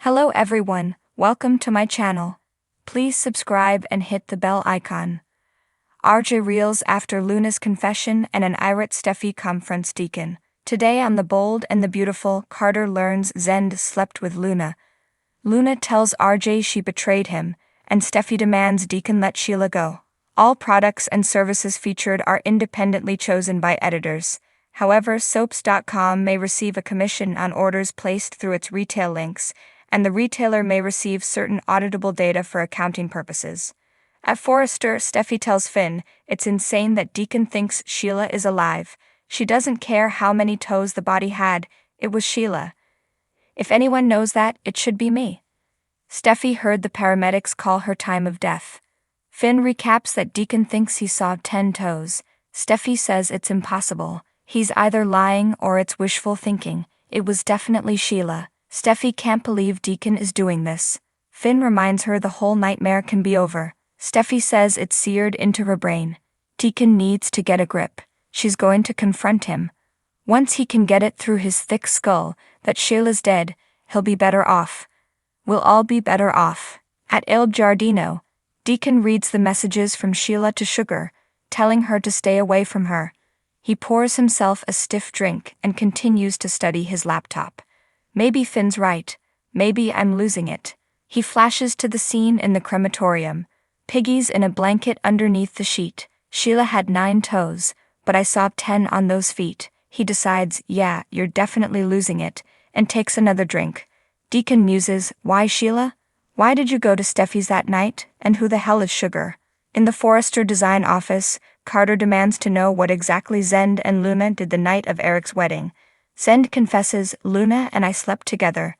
Hello everyone, welcome to my channel. Please subscribe and hit the bell icon. RJ reels after Luna's confession and an irate Steffi confronts Deacon. Today on The Bold and the Beautiful, Carter learns Zend slept with Luna. Luna tells RJ she betrayed him, and Steffi demands Deacon let Sheila go. All products and services featured are independently chosen by editors. However, Soaps.com may receive a commission on orders placed through its retail links, and the retailer may receive certain auditable data for accounting purposes. At Forrester, Steffi tells Finn, "It's insane that Deacon thinks Sheila is alive. She doesn't care how many toes the body had, it was Sheila. If anyone knows that, it should be me." Steffi heard the paramedics call her time of death. Finn recaps that Deacon thinks he saw 10 toes. Steffi says it's impossible. He's either lying or it's wishful thinking. It was definitely Sheila. Steffi can't believe Deacon is doing this. Finn reminds her the whole nightmare can be over. Steffi says it's seared into her brain. Deacon needs to get a grip. She's going to confront him. Once he can get it through his thick skull that Sheila's dead, he'll be better off. We'll all be better off. At Il Giardino, Deacon reads the messages from Sheila to Sugar, telling her to stay away from her. He pours himself a stiff drink and continues to study his laptop. Maybe Finn's right. Maybe I'm losing it. He flashes to the scene in the crematorium. Piggy's in a blanket underneath the sheet. Sheila had 9 toes, but I saw 10 on those feet. He decides, yeah, you're definitely losing it, and takes another drink. Deacon muses, why Sheila? Why did you go to Steffi's that night, and who the hell is Sugar? In the Forrester design office, Carter demands to know what exactly Zend and Luna did the night of Eric's wedding. Zend confesses, Luna and I slept together.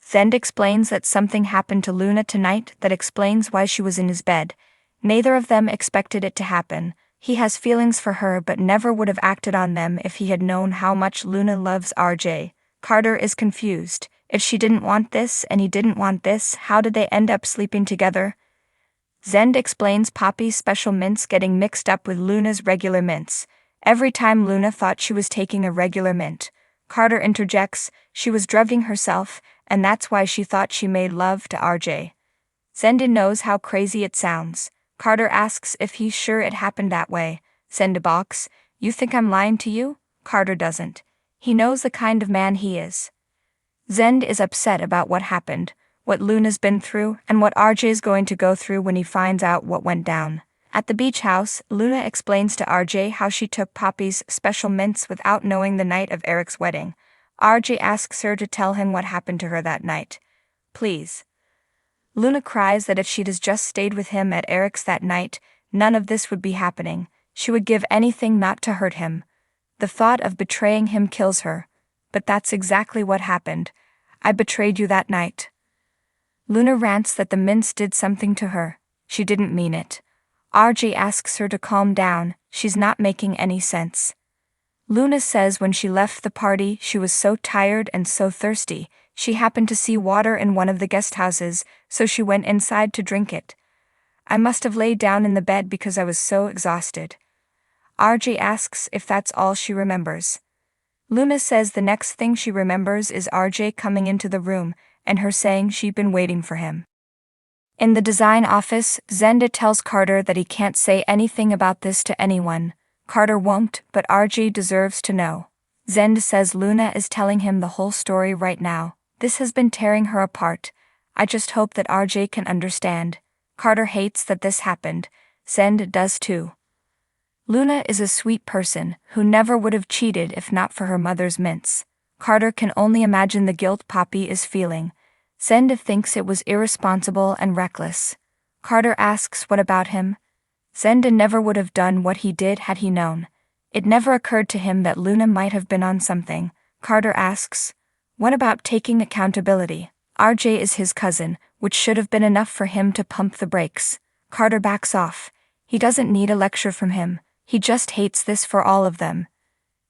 Zend explains that something happened to Luna tonight that explains why she was in his bed. Neither of them expected it to happen. He has feelings for her but never would have acted on them if he had known how much Luna loves RJ. Carter is confused. If she didn't want this and he didn't want this, how did they end up sleeping together? Zend explains Poppy's special mints getting mixed up with Luna's regular mints. Every time Luna thought she was taking a regular mint, Carter interjects, she was drugging herself, and that's why she thought she made love to RJ. Zend knows how crazy it sounds. Carter asks if he's sure it happened that way. Zend balks, you think I'm lying to you? Carter doesn't. He knows the kind of man he is. Zend is upset about what happened, what Luna's been through, and what RJ's going to go through when he finds out what went down. At the beach house, Luna explains to RJ how she took Poppy's special mints without knowing the night of Eric's wedding. RJ asks her to tell him what happened to her that night. Please. Luna cries that if she'd just stayed with him at Eric's that night, none of this would be happening. She would give anything not to hurt him. The thought of betraying him kills her. But that's exactly what happened. I betrayed you that night. Luna rants that the mints did something to her. She didn't mean it. RJ asks her to calm down, she's not making any sense. Luna says when she left the party she was so tired and so thirsty, she happened to see water in one of the guest houses, so she went inside to drink it. I must have laid down in the bed because I was so exhausted. RJ asks if that's all she remembers. Luna says the next thing she remembers is RJ coming into the room, and her saying she'd been waiting for him. In the design office, Zenda tells Carter that he can't say anything about this to anyone. Carter won't, but RJ deserves to know. Zenda says Luna is telling him the whole story right now. This has been tearing her apart. I just hope that RJ can understand. Carter hates that this happened. Zend does too. Luna is a sweet person who never would have cheated if not for her mother's mints. Carter can only imagine the guilt Poppy is feeling. Zenda thinks it was irresponsible and reckless. Carter asks what about him? Zenda never would have done what he did had he known. It never occurred to him that Luna might have been on something. Carter asks, what about taking accountability? RJ is his cousin, which should have been enough for him to pump the brakes. Carter backs off. He doesn't need a lecture from him. He just hates this for all of them.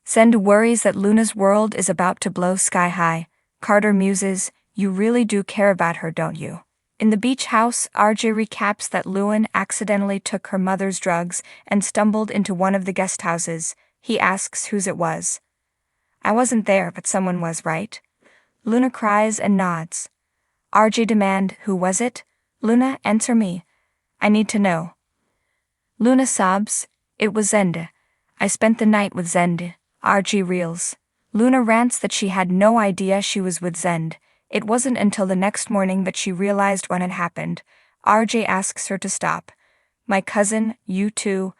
Zenda worries that Luna's world is about to blow sky high. Carter muses, you really do care about her, don't you? In the beach house, RJ recaps that Lewin accidentally took her mother's drugs and stumbled into one of the guest houses. He asks whose it was. I wasn't there, but someone was, right? Luna cries and nods. RJ demanded. Who was it? Luna, answer me. I need to know. Luna sobs. It was Zende. I spent the night with Zende. RJ reels. Luna rants that she had no idea she was with Zende. It wasn't until the next morning that she realized what had happened. RJ asks her to stop. My cousin, you too.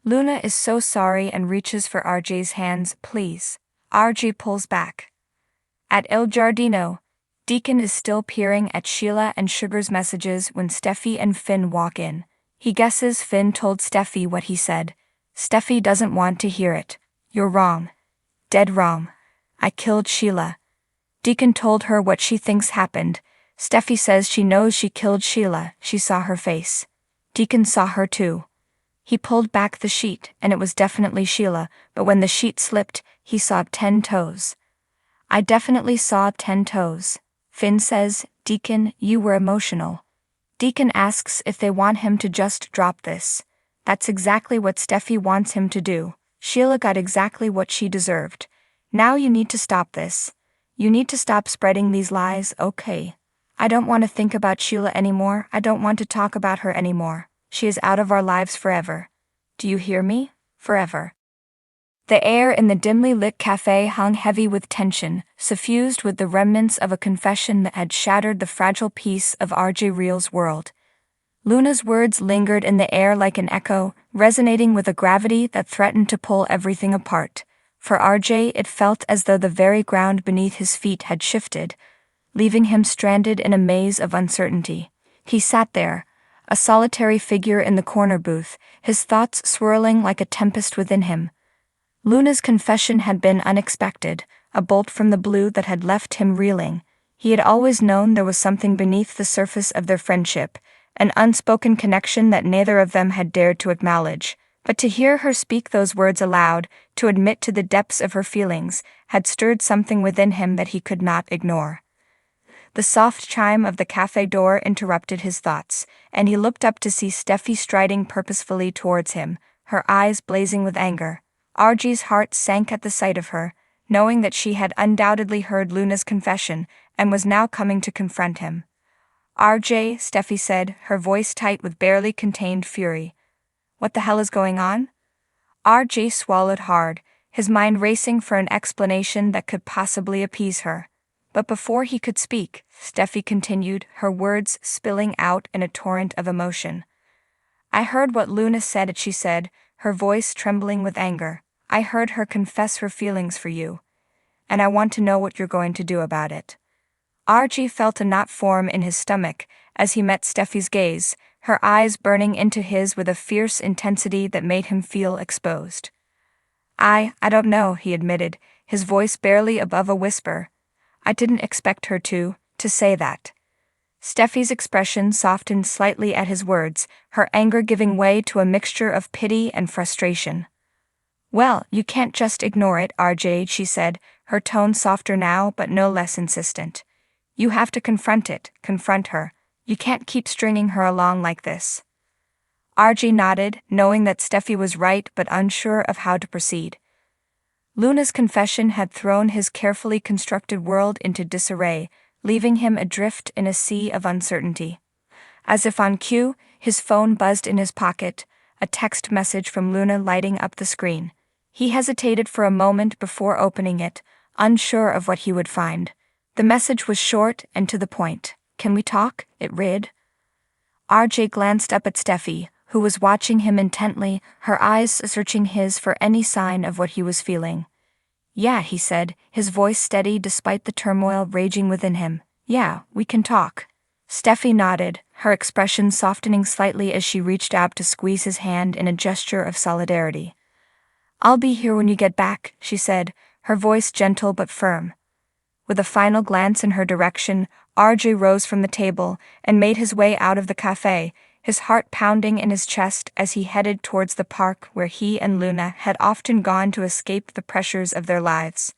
Luna is so sorry and reaches for RJ's hands. Please. RJ pulls back. At El Giardino, Deacon is still peering at Sheila and Sugar's messages when Steffi and Finn walk in. He guesses Finn told Steffi what he said. Steffi doesn't want to hear it. You're wrong. Dead wrong. I killed Sheila. Deacon told her what she thinks happened. Steffi says she knows she killed Sheila. She saw her face. Deacon saw her too. He pulled back the sheet, and it was definitely Sheila, but when the sheet slipped, he saw 10 toes. I definitely saw 10 toes. Finn says, Deacon, you were emotional. Deacon asks if they want him to just drop this. That's exactly what Steffi wants him to do. Sheila got exactly what she deserved. Now you need to stop this. You need to stop spreading these lies, okay? I don't want to think about Sheila anymore. I don't want to talk about her anymore. She is out of our lives forever. Do you hear me? Forever. The air in the dimly lit cafe hung heavy with tension, suffused with the remnants of a confession that had shattered the fragile peace of RJ Real's world. Luna's words lingered in the air like an echo, resonating with a gravity that threatened to pull everything apart. For RJ, it felt as though the very ground beneath his feet had shifted, leaving him stranded in a maze of uncertainty. He sat there, a solitary figure in the corner booth, his thoughts swirling like a tempest within him. Luna's confession had been unexpected, a bolt from the blue that had left him reeling. He had always known there was something beneath the surface of their friendship, an unspoken connection that neither of them had dared to acknowledge. But to hear her speak those words aloud, to admit to the depths of her feelings, had stirred something within him that he could not ignore. The soft chime of the cafe door interrupted his thoughts, and he looked up to see Steffi striding purposefully towards him, her eyes blazing with anger. RJ's heart sank at the sight of her, knowing that she had undoubtedly heard Luna's confession and was now coming to confront him. RJ, Steffi said, her voice tight with barely contained fury. What the hell is going on? RJ swallowed hard, his mind racing for an explanation that could possibly appease her. But before he could speak, Steffi continued, her words spilling out in a torrent of emotion. I heard what Luna said, she said, her voice trembling with anger. I heard her confess her feelings for you. And I want to know what you're going to do about it. RJ felt a knot form in his stomach as he met Steffi's gaze, her eyes burning into his with a fierce intensity that made him feel exposed. I don't know, he admitted, his voice barely above a whisper. I didn't expect her to say that. Steffi's expression softened slightly at his words, her anger giving way to a mixture of pity and frustration. Well, you can't just ignore it, RJ, she said, her tone softer now but no less insistent. You have to confront her. You can't keep stringing her along like this. RJ nodded, knowing that Steffi was right but unsure of how to proceed. Luna's confession had thrown his carefully constructed world into disarray, leaving him adrift in a sea of uncertainty. As if on cue, his phone buzzed in his pocket, a text message from Luna lighting up the screen. He hesitated for a moment before opening it, unsure of what he would find. The message was short and to the point. Can we talk? It read. RJ glanced up at Steffi, who was watching him intently, her eyes searching his for any sign of what he was feeling. Yeah, he said, his voice steady despite the turmoil raging within him. Yeah, we can talk. Steffi nodded, her expression softening slightly as she reached out to squeeze his hand in a gesture of solidarity. I'll be here when you get back, she said, her voice gentle but firm. With a final glance in her direction, RJ rose from the table and made his way out of the cafe, his heart pounding in his chest as he headed towards the park where he and Luna had often gone to escape the pressures of their lives.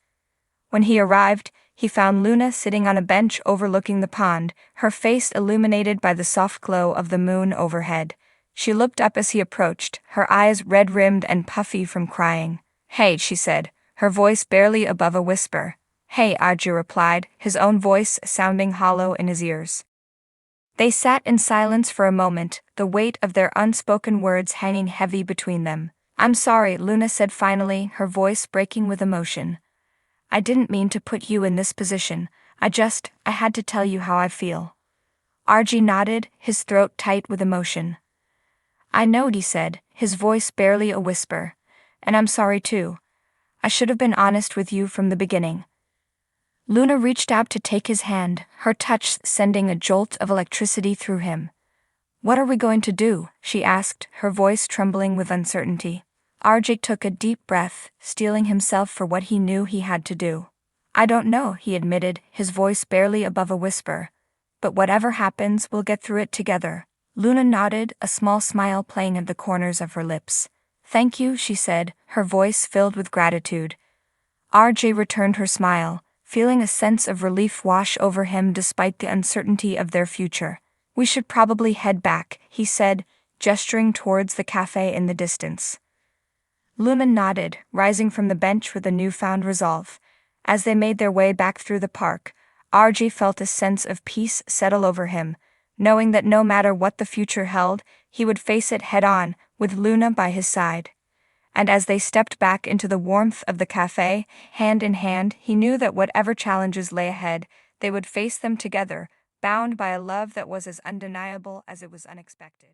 When he arrived, he found Luna sitting on a bench overlooking the pond, her face illuminated by the soft glow of the moon overhead. She looked up as he approached, her eyes red-rimmed and puffy from crying. Hey, she said, her voice barely above a whisper. Hey, Arjun replied, his own voice sounding hollow in his ears. They sat in silence for a moment, the weight of their unspoken words hanging heavy between them. I'm sorry, Luna said finally, her voice breaking with emotion. I didn't mean to put you in this position, I had to tell you how I feel. Arjun nodded, his throat tight with emotion. I know, he said, his voice barely a whisper. And I'm sorry too. I should have been honest with you from the beginning. Luna reached out to take his hand, her touch sending a jolt of electricity through him. What are we going to do? She asked, her voice trembling with uncertainty. Arjun took a deep breath, steeling himself for what he knew he had to do. I don't know, he admitted, his voice barely above a whisper. But whatever happens, we'll get through it together. Luna nodded, a small smile playing at the corners of her lips. Thank you, she said, her voice filled with gratitude. Arjun returned her smile, feeling a sense of relief wash over him despite the uncertainty of their future. We should probably head back, he said, gesturing towards the cafe in the distance. Luna nodded, rising from the bench with a newfound resolve. As they made their way back through the park, Arjun felt a sense of peace settle over him, knowing that no matter what the future held, he would face it head-on, with Luna by his side. And as they stepped back into the warmth of the cafe, hand in hand, he knew that whatever challenges lay ahead, they would face them together, bound by a love that was as undeniable as it was unexpected.